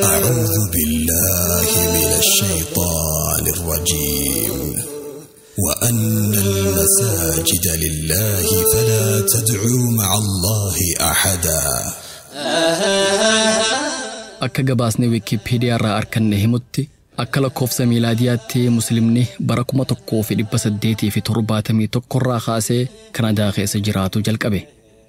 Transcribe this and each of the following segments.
أعوذ بالله من الشيطان الرجيم وأن المساجد لله فلا تدعوا مع الله أحدا. akka gabaasni wikipeediyaa irraa arganne himutti akka lakkoofsa miilaadiyaatti muslimni bara 1871 irraa kaasee Kanadaa keessa jiraatu jalqabe.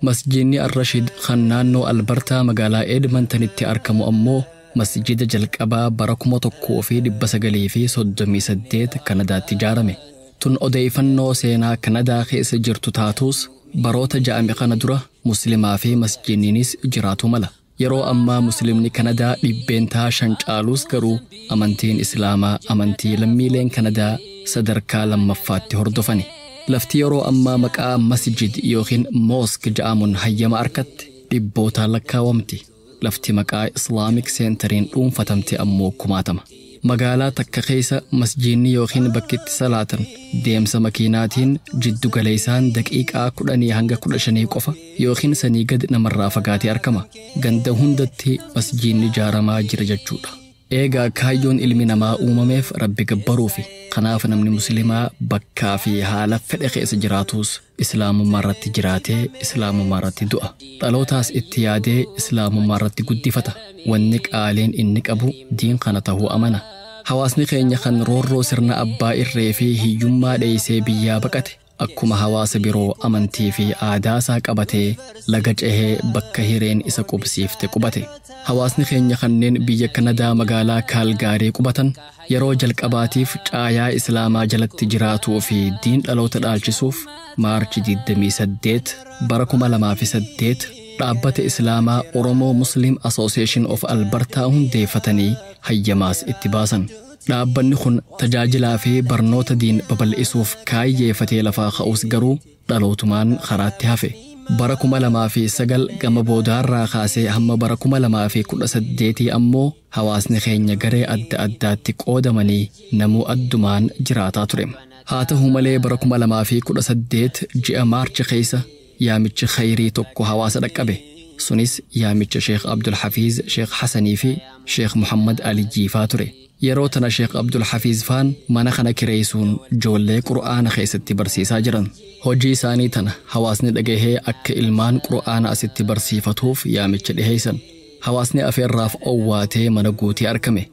Masjidni Ar-Rashid kan naannoo Albertaa magaalaa Edmontonitti argamu ammoo masjida jalqabaa bara 1938 Kanadaatti ijaarame. Tun odeeffannoo seenaa Kanadaa keessa jirtu taatus baroota ja'ame kana dura muslimaa fi masjidniinis jiraatu mala. Yeroo ammaa muslimni Kanadaa dhibbeentaa 5 caalus garuu amantiin Islaamaa amantii lammiileen Kanadaa sadarkaa lammaffaatti hordofani. Lafti yeroo ammaa maqaa masjid yookiin mosque jedhamuun hayyama argatte dhibbootaan lakkaawamti. Lafti maqaa Islamic Centeriin dhuunfatamte ammoo kumaatama. Magaalaa takka keessa masjidni yookiin bakki itti salaatan deemsa makiinaatiin jiddu galeessaan daqiiqaa 10 hanga 15 qofa yookiin sanii gad namarraa fagaatee argama. Ganda hundatti masjidni ijaaramaa jira jechuudha. Eegaa kaayyoon ilmi namaa uumameef Rabbi gabbaruufi kanaaf namni muslimaa bakkaa fi haala fedhe keessa jiraatus islaamummaa irratti jiraatee islaamummaa irratti du'a. Dhalootaas itti yaadee islaamummaa irratti guddifata. Wanni qaaliin inni qabu diin kana ta'uu amana. Hawaasni keenya kan roorroo sirna abbaa irree fi hiyyummaa dheessee biyyaa baqate akkuma hawaasa biroo amantii fi aadaa isaa qabatee laga cehee bakka hireen isa qubsiifte qubate. Hawaasni keenya kanneen biyya Kanadaa magaalaa Kaalgaarii qubatan yeroo jalqabaatiif caayaa Islaamaa jalatti jiraatuu fi diin dhaloota dhaalchisuuf Maarchi 28 bara 2008 dhaabbata Islaamaa Oromoo Muslim Association of Albertaa hundeeffatanii hayyamaas itti baasan. Dhaabbanni kun tajaajilaa fi barnoota diin babal'isuuf kaayyeeffatee lafaa ka'us garuu dhalootumaan karaatti hafe. Bara 2009 gama boodaarraa kaasee hamma bara 2018 ammoo hawaasni keenya garee adda addaatti qoodamanii namuu addumaan jiraataa ture. Haa ta'u malee bara 2018 ji'a Maarchi keessa yaamichi khayrii tokko hawaasa dhaqqabe. Sunis yaamicha Sheekh Abdul Hafiz Sheekh Hasanii fi Sheekh Muhammad Ali Jiifaa ture. Yeroo tana Sheekh Abdul Hafiz faan mana kana kireessuun ijoollee Qur'aana keessatti barsiisaa jiran. Hojii isaanii tana hawaasni dhagahee akka ilmaan Qur'aana asitti barsiifatuuf yaamicha dhiheessan. Hawaasni afeerraaf owwaatee mana guutii argame.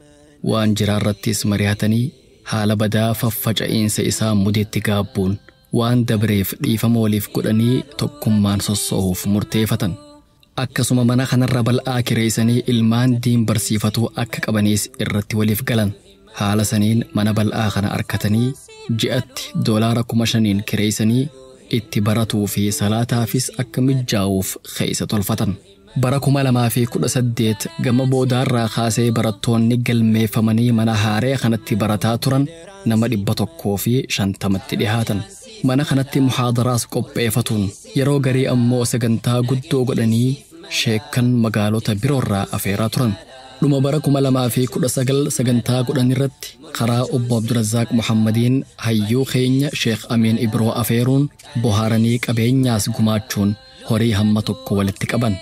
Waan jiraarrattis mari'atanii haala badaa faffaca'iinsa isaa mudeetti gaabbuun waan dabreef dhiifama waliif godhanii tokkummaan sossoo'uuf murteeffatan. Akkasuma mana kanarra bal'aa kireessanii ilmaan diin barsiifatuu akka qabaniis irratti waliif galan. Haala saniin mana bal'aa kana argatanii ji'atti $5,000 kireessanii itti baratuu fi salaataafis akka mijaa'uuf keessa tolfatan. Bara 2018 gama boodaarraa kaasee barattoonni galmeeffamanii mana haaree kanatti barataa turan nama 150tti dhihaatan. Mana kanatti muhaadaraas qopheeffatuun yeroo garii ammoo sagantaa guddoo godhanii sheekkan magaalota biroorraa afeeraa turan. Dhuma bara 2019 sagantaa godhan irratti karaa obbo Abdurazaaq Muhammadiin hayyuu keenya Sheekh Amiin Ibroo afeeruun bohaaranii qabeenyaas gumaachuun horii hamma tokko walitti qaban.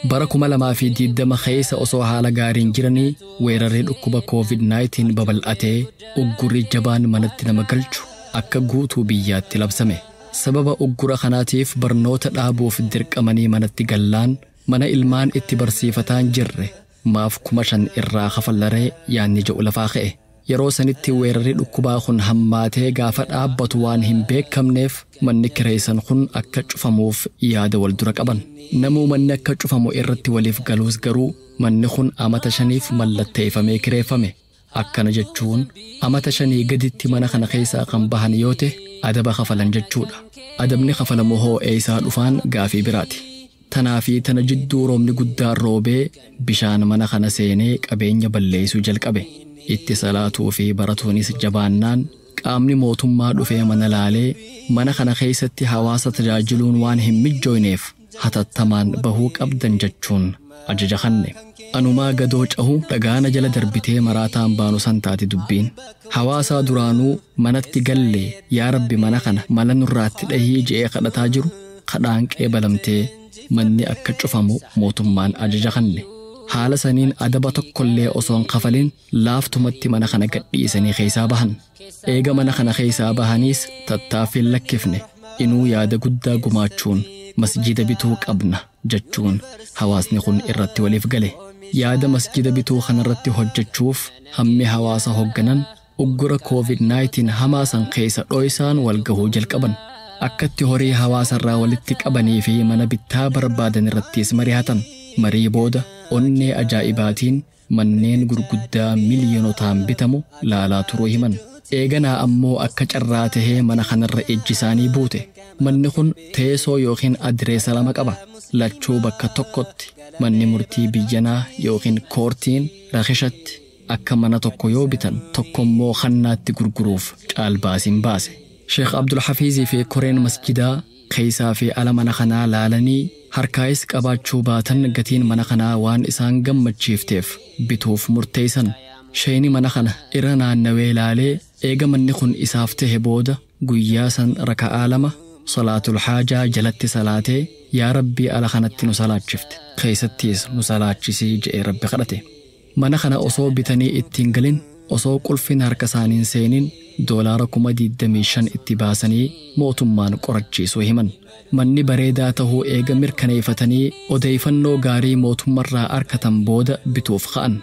Bara 2020 keessa osoo haala gaariin jiranii weerarri dhukkuba COVID-19 babal'atee uggurri jabaan manatti nama galchu akka guutuu biyyaatti labsame. Sababa uggura kanaatiif barnoota dhaabuuf dirqamanii manatti gallaan mana ilmaan itti barsiifataan jirre maaf 5,000 irraa kafallaree yaanni jedhu lafaa ka'e. Yeroo sanitti weerarri dhukkubaa kun hammaatee gaafa dhaabbatu waan hin beekamneef manni kireessan kun akka cufamuuf yaada wal dura qaban. Namuu manni akka cufamu irratti waliif galuus garuu manni kun amata 5f mallatteeffamee kireeffame. Akkana jechuun amata 5 gaditti mana kana keessaa kan bahan yoo ta'e adaba kafalan jechuudha. Adabni kafalamu hoo eessaa dhufaan gaafii biraati. Tanaa fi tana jidduu roobni guddaan roobee bishaan mana kana seenee qabeenya balleessuu jalqabe. Itti salaatuu fi baratuunis jabaannaan qaamni mootummaa dhufee mana laalee mana kana keessatti hawaasa tajaajiluun waan hin mijjooyneef hatattamaan bahuu qabdan jechuun ajaja kanne. Anumaa gadoo cahu dhagaana jala darbitee maraataan baanu san taati dubbiin. Hawaasaa duraanuu manatti gallee yaa Rabbi mana kana mala nurraatti dhahii je'ee kadhataa jiru kadhaan qeebalamtee manni akka cufamu mootummaan ajaja kanne. haala saniin adaba tokkollee osoo hin kafalin laaftumatti mana kana gadhiisanii keessaa bahan. Eega mana kana keessaa bahaniis tattaaffiin lakkifne inuu yaada guddaa gumaachuun masjida bituu qabna jechuun hawaasni kun irratti waliif gale. Yaada masjida bituu kanarratti hojjechuuf hammi hawaasa hoogganan uggura COVID-19 hamaa san keessa dho'isaan walgahuu jalqaban. Akkatti horii hawaasarraa walitti qabanii fi mana bittaa barbaadan irrattis mari'atan. Marii booda onnee ajaa'ibaatiin manneen gurguddaa miliyoonotaan bitamu laalaa turuu himan. Eeganaa ammoo akka carraa tahee mana kanarra ejji isaanii buute. Manni kun teessoo yookiin adireesa lama qaba. Lachuu bakka tokkotti manni murtii biyyanaa yookiin koortiin rakishatti akka mana tokko yoo bitan tokkommoo kannaatti gurguruuf caalbaasiin baase. Sheekh Abdul Hafiizii fi koreen masjidaa keessaa fi ala mana kanaa laalanii harkaayis qabaachuu baatan gatiin mana kanaa waan isaan gammachiifteef bituuf murteessan. Sheeni mana kana irra naannawee laalee eega manni kun isaaf tahe booda guyyaa san raka'aa lama salaatul haajaa jalatti salaatee yaa rabbii ala kanatti nu salaachifte keessattiis nu salaachisii je'ee rabbi kadhate. Mana kana osoo bitanii ittiin galin osoo qulfin harka isaaniin seeniin $25,000 itti baasanii mootummaan qorachiisuu himan. Manni bareedaa tahuu eega mirkaneeffatanii odeeffannoo gaarii mootummarraa arkatan booda bituuf ka'an.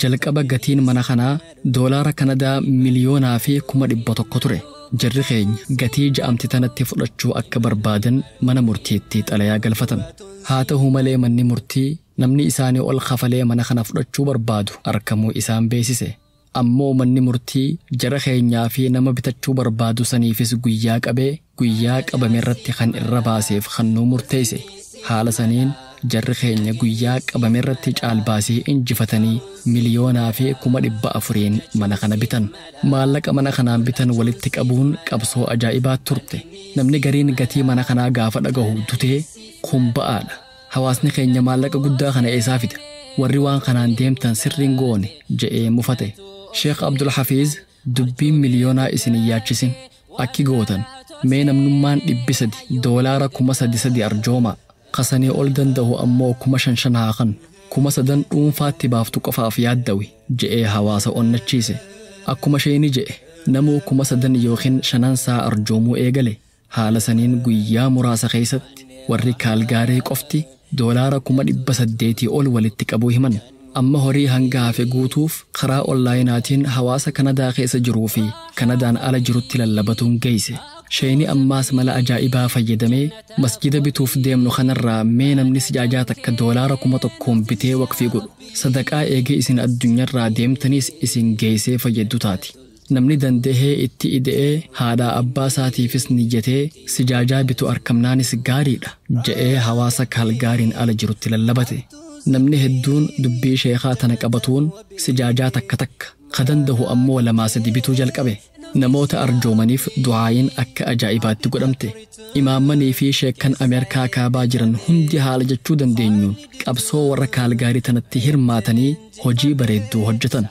Jalqaba gatiin mana kanaa $100 Kanadaa miliyoonaa fi 100,000 ture. Jarri keenya gatii ja'amti tanatti fudhachuu akka barbaadan mana murtiitti xalayaa galfatan. Haa ta'u malee manni murtii namni isaanii ol kafalee mana kana fudhachuu barbaadu argamuu isaan beeksise. Ammoo manni murtii jara keenyaa fi nama bitachuu barbaadu saniifis guyyaa qabame irratti kan irra baaseef kan nu murteesse. Haala saniin jarri keenya guyyaa qabame irratti caalbaasii injifatanii miliyoonaa fi 400,000 mana kana bitan. Maallaqa mana kanaan bitan walitti qabuun qabsoo ajaa'ibaa turte. Namni gariin gatii mana kanaa gaafa dhagahu dutee kun ba'aadha. Hawaasni keenya maallaqa guddaa kana eessaa fida? Warri waan kanaan deemtan sirriin goone je'ee mufate. Sheekh Abdul Hafiiz dubbiin miliyoonaa isin yaachisin akki gootan mee namnummaan $300,000 arjooma. Qasanii ol danda'u ammoo 5,500 haakan 3,000 dhuunfaatti baaftu qofaaf yaaddawi je'ee hawaasa onnachiise. Akkuma sheeni je'e namuu 3,000 yookiin 5 arjoomuu eegale. Haala saniin guyyaa muraasa keessatti warri Kaalgaarii qofti $800,000 ol walitti qabuu himan. Amma horii hanga hafe guutuuf karaa onlaayinaatiin hawaasa Kanadaa keessa jiruu fi Kanadaan ala jirutti lallabatuun geesse. Sheeni ammaas mala ajaa'ibaa fayyadamee masjida bituuf deemnu kanarraa mee namni sijaajaa takka $1,000 bitee waqfii godhu. Sadaqaa eegee isin addunyaarraa deemtaniis isin geessee fayyaddu taati. Namni dandahee itti ida'ee haadhaa abbaa isaatiifis niyyatee sijaajaa bitu arkamnaanis gaariidha je'ee hawaasa Kaalgaariin ala jirutti lallabate. Namni hedduun dubbii sheekaa tana qabatuun sijaajaa takka kadandahu ammoo 2-3 bituu jalqabe. Namoota arjoomaniif du'aayin akka ajaa'ibaatti godhamte. Imaammanii fi sheekkan Ameerikaa kaabaa jiran hundi haala jechuu dandeenyuun qabsoo warra Kaalgaarii tanatti hirmaatanii hojii bareedduu hojjetan.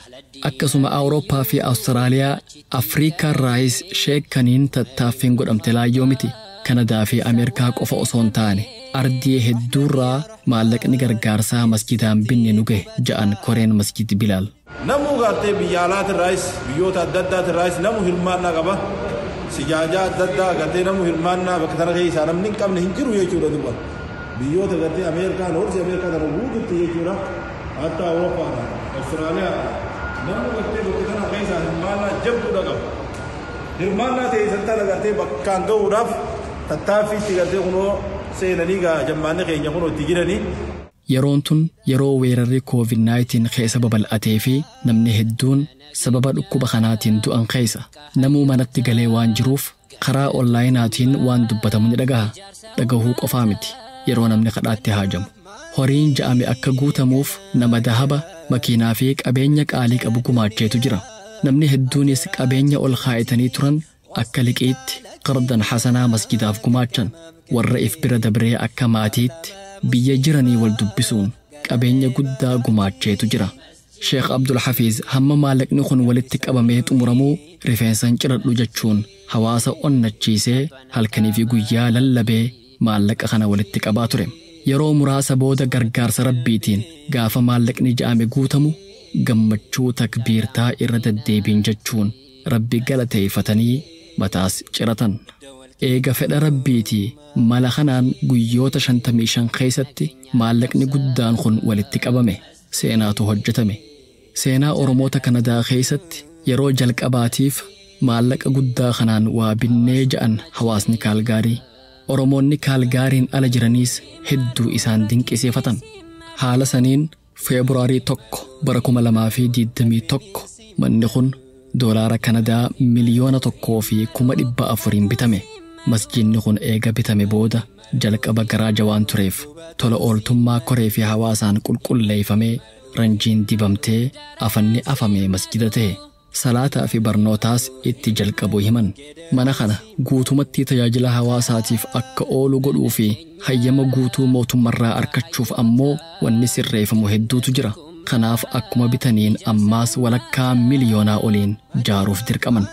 Akkasuma Awurooppaa fi Awustiraaliyaa Afriikaa irraayis sheekkaniin tattaaffiin godhamte laayyoo miti. Kanadaa fi Ameerikaa qofa osoo hin taane ardii hedduurraa maallaqni gargaarsaa masjidaan binne nu gahe ja'an koreen masjid Bilaal. Namu gartee biyyaalaati irraayis biyyoota adda addaati irraayis namu hirmaannaa qaba. Sijaajaa adda addaa gartee namu hirmaannaa bakka tana keessaa namni hin qabne hin jiru jechuudha duuba. Biyyoota gartee Ameerikaa noorsi Ameerikaa tana guututti jechuudha. Hatta Awurooppaa, Awustiraaliyaa namu gartee bakka tana keessaa hirmaannaa jabduudha qaba. Hirmaannaa ta'e santaan gartee bakkaan ga'uudhaaf tattaaffiitti gartee kunoo seenanii jammaanni keenya kunoo itti jiranii. Yeroon tun yeroo weerarri COVID-19 keessa babal'atee fi namni hedduun sababa dhukkuba kanaatiin du'an keessa. Namuu manatti galee waan jiruuf karaa onlaayinaatiin waan dubbatamu ni dhagaha. Dhagahuu qofaa miti yeroo namni kadhaatti haajamu. Horiin ja'ame akka guutamuuf nama dahaba, makiinaa fi qabeenya qaalii qabu gumaacheetu jira. Namni hedduunis qabeenya ol kaa'atanii turan akka liqiitti qardan hasanaa masjidaaf gumaachan. Warra if bira dabree akka maatiitti biyya jiranii wal dubbisuun qabeenya guddaa gumaacheetu jira. Sheekh Abdul Hafiiz hamma maallaqni kun walitti qabamee xumuramuu rifeensan ciradhu jechuun hawaasa onnachiisee halkanii fi guyyaa lallabee maallaqa kana walitti qabaa ture. yeroo muraasa booda gargaarsa rabbiitiin gaafa maallaqni ja'ame guutamu gammachuu takbiirtaa irra deddeebiin jechuun rabbi galateeffatanii mataas ciratan. Eega fedha rabbiitii mala kanaan guyyoota 55 keessatti maallaqni guddaan kun walitti qabame seenaatu hojjetame. Seenaa Oromoota Kanadaa keessatti yeroo jalqabaatiif maallaqa guddaa kanaan waa binnee ja'an hawaasni Kaalgaarii. Oromoonni Kaalgaariin ala jiraniis hedduu isaan dinqisiifatan. Haala saniin Feebruaarii 1 bara 2021 manni kun doolaara Kanadaa miliyoona 1,400,000 bitame. Masjidni kun eega bitame booda jalqaba garaaja waan tureef tola ooltummaa koree fi hawaasaan qulqulleeffamee ranjiin dibamtee afanni afamee masjida ta'e. Salaataa fi barnootaas itti jalqabuu himan. Mana kana guutumatti tajaajila hawaasaatiif akka oolu godhuu fi hayyama guutuu mootummarraa argachuuf ammoo wanni sirreeffamu hedduutu jira. Kanaaf akkuma bitaniin ammaas walakkaa miliyoonaa oliin jaaruuf dirqaman.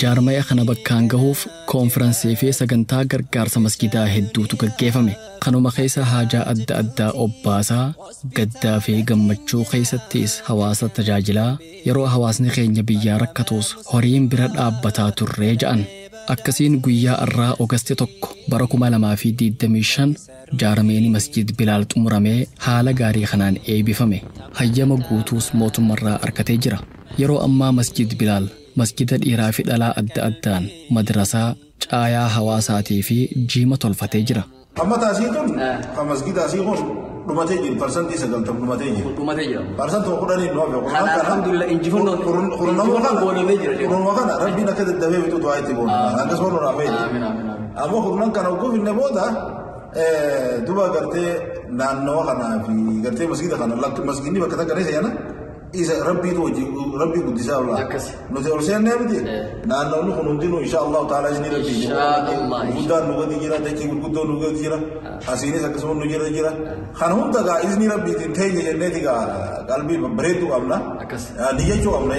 Jaarmaya kana bakkaan gahuuf koonfiraansii fi sagantaa gargaarsa masjidaa hedduutu gaggeeffame. Kanuma keessa haajaa adda addaa obbaasaa gaddaa fi gammachuu keessattis hawaasa tajaajilaa yeroo hawaasni keenya biyyaa rakkatus horiin bira dhaabbataa turree ja'an. Akkasiin guyyaa irraa Oogasti 1 bara 2025 jaarmeeni masjid Bilaal xumuramee haala gaarii kanaan eebbifame. Hayyama guutuus mootummarraa argatee jira. Yeroo ammaa masjid Bilaal masjida dhiiraa fi dhalaa adda addaan madrasaa caayaa hawaasaatii fi jiima tolfatee jira. Amma taasiitun kan masjida asii kun dhumatee jiru parsantii 90 dhumatee jiru. Parsantii 10 nuuf yoo kana alhamdulillah injifannoo kurunuma kana rabbiin akka daddabee bitu du'aa itti boona. Akkas boonu raafee. Ammoo kurunan kana gufinne booda duba gartee naannoo kanaa fi gartee masjida kana masjidni bakka takka yana إذا ربي توجي ربي قد يسأل الله نتقول سيرنا بدي نحن نقول ندينه إن شاء الله تعالى جني ربي إن شاء الله قدر نقول جيرا تكي قدر نقول جيرا حسيني سكسون نجيرا جيرا خانهم تجا إذن ربي تنتهي جنة تجا قلبي بريدو أمنا نيجوا أمنا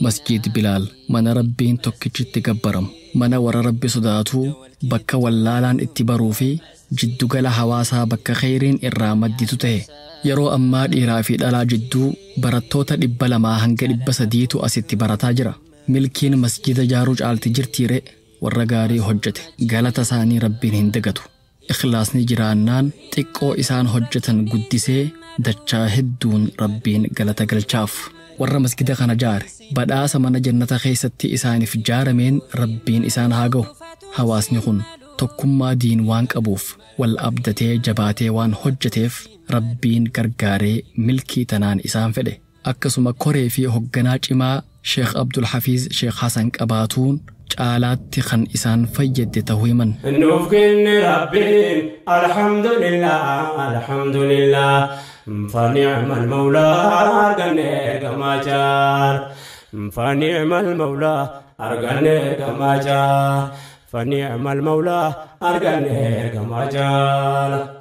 مسجد بلال من ربين تكتشت تكبرم من ورا ربي صداتو بكا واللالان اتبارو في جدو قلا حواسا بكا خيرين إرامد دي تته yeroo ammaa dhiiraa fi dhalaa jidduu barattoota 200 hanga 300tu asitti barataa jira. Milkiin masjida jaaruu caalti jirtiire warra gaarii hojjete galata isaanii rabbiin hin dagatu. Ikhlaasni jiraannaan xiqqoo isaan hojjetan guddisee dachaa hedduun rabbiin galata galchaaf. Warra masjida kana jaare badhaasa mana jannata keessatti isaaniif jaarameen rabbiin isaan haa ga'u. Hawaasni kun tokkummaa diin waan qabuuf wal abdatee jabaatee waan hojjeteef rabbiin gargaaree milkii tanaan isaan fedhe. Akkasuma koree fi hogganaa cimaa Sheekh Abdul Hafiz Sheekh Hasan qabaatuun caalaatti kan isaan fayyadde ta'uu himan. Nuuf kenne rabbiin alhamdulillah alhamdulillah fa ni'mal mawlaa arganne gamaachaar fa ni'mal mawlaa arganne gamaachaar fa ni'mal mawlaa arganne gamaachaar.